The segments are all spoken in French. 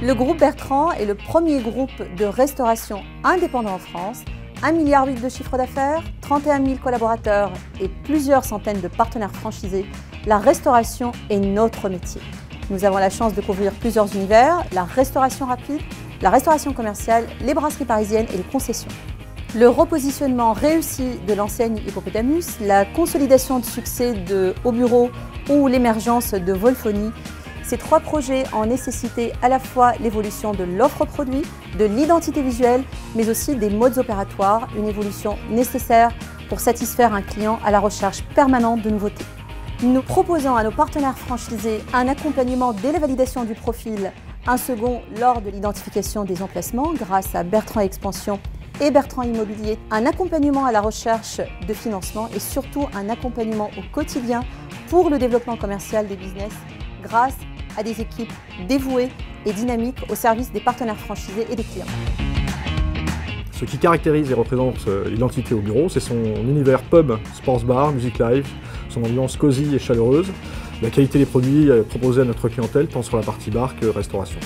Le groupe Bertrand est le premier groupe de restauration indépendant en France. 1,8 milliard de chiffre d'affaires, 31 000 collaborateurs et plusieurs centaines de partenaires franchisés. La restauration est notre métier. Nous avons la chance de couvrir plusieurs univers, la restauration rapide, la restauration commerciale, les brasseries parisiennes et les concessions. Le repositionnement réussi de l'enseigne Hippopotamus, la consolidation de succès de Au Bureau ou l'émergence de Volfoni, ces trois projets ont nécessité à la fois l'évolution de l'offre produit, de l'identité visuelle, mais aussi des modes opératoires, une évolution nécessaire pour satisfaire un client à la recherche permanente de nouveautés. Nous proposons à nos partenaires franchisés un accompagnement dès la validation du profil, un second lors de l'identification des emplacements grâce à Bertrand Expansion et Bertrand Immobilier, un accompagnement à la recherche de financement et surtout un accompagnement au quotidien pour le développement commercial des business grâce à des équipes dévouées et dynamiques au service des partenaires franchisés et des clients. Ce qui caractérise et représente l'identité Au Bureau, c'est son univers pub, sports bar, musique live, son ambiance cosy et chaleureuse, la qualité des produits proposés à notre clientèle tant sur la partie bar que restauration.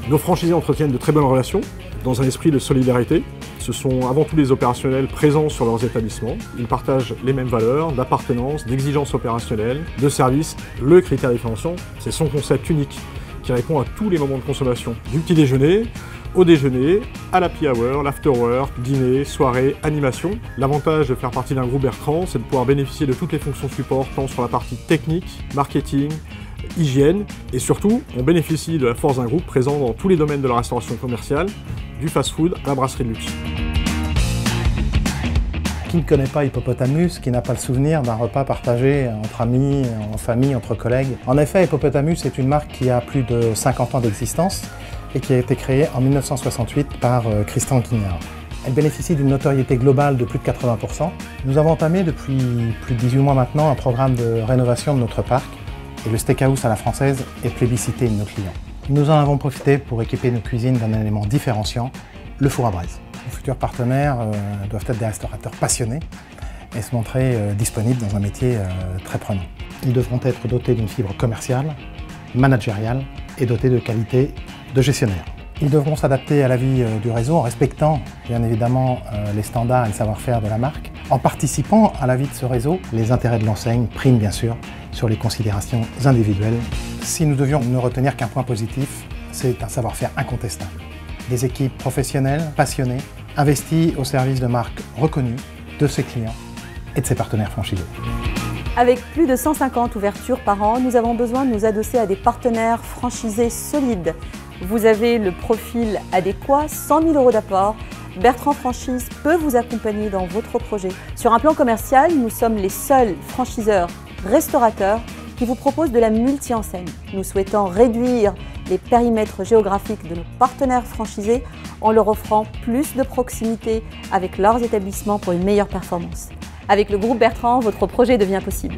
Nos franchisés entretiennent de très bonnes relations dans un esprit de solidarité. Ce sont avant tout les opérationnels présents sur leurs établissements. Ils partagent les mêmes valeurs d'appartenance, d'exigence opérationnelle, de service. Le critère différenciant, c'est son concept unique qui répond à tous les moments de consommation. Du petit déjeuner, au déjeuner, à l'happy hour, l'afterwork, dîner, soirée, animation. L'avantage de faire partie d'un groupe Bertrand, c'est de pouvoir bénéficier de toutes les fonctions support, tant sur la partie technique, marketing, hygiène, et surtout, on bénéficie de la force d'un groupe présent dans tous les domaines de la restauration commerciale, du fast-food à la brasserie de luxe. Qui ne connaît pas Hippopotamus, qui n'a pas le souvenir d'un repas partagé entre amis, en famille, entre collègues? En effet, Hippopotamus est une marque qui a plus de 50 ans d'existence et qui a été créée en 1968 par Christian Quignard. Elle bénéficie d'une notoriété globale de plus de 80%. Nous avons entamé depuis plus de 18 mois maintenant un programme de rénovation de notre parc et le steakhouse à la française est plébiscité de nos clients. Nous en avons profité pour équiper nos cuisines d'un élément différenciant, le four à braise. Nos futurs partenaires doivent être des restaurateurs passionnés et se montrer disponibles dans un métier très prenant. Ils devront être dotés d'une fibre commerciale, managériale et dotés de qualité de gestionnaire. Ils devront s'adapter à la vie du réseau en respectant bien évidemment les standards et le savoir-faire de la marque. En participant à la vie de ce réseau, les intérêts de l'enseigne priment bien sûr sur les considérations individuelles. Si nous devions ne retenir qu'un point positif, c'est un savoir-faire incontestable. Des équipes professionnelles, passionnées, investies au service de marques reconnues, de ses clients et de ses partenaires franchisés. Avec plus de 150 ouvertures par an, nous avons besoin de nous adosser à des partenaires franchisés solides. Vous avez le profil adéquat, 100 000 € d'apport. Bertrand Franchise peut vous accompagner dans votre projet. Sur un plan commercial, nous sommes les seuls franchiseurs restaurateurs qui vous proposent de la multi-enseigne. Nous souhaitons réduire les périmètres géographiques de nos partenaires franchisés en leur offrant plus de proximité avec leurs établissements pour une meilleure performance. Avec le groupe Bertrand, votre projet devient possible.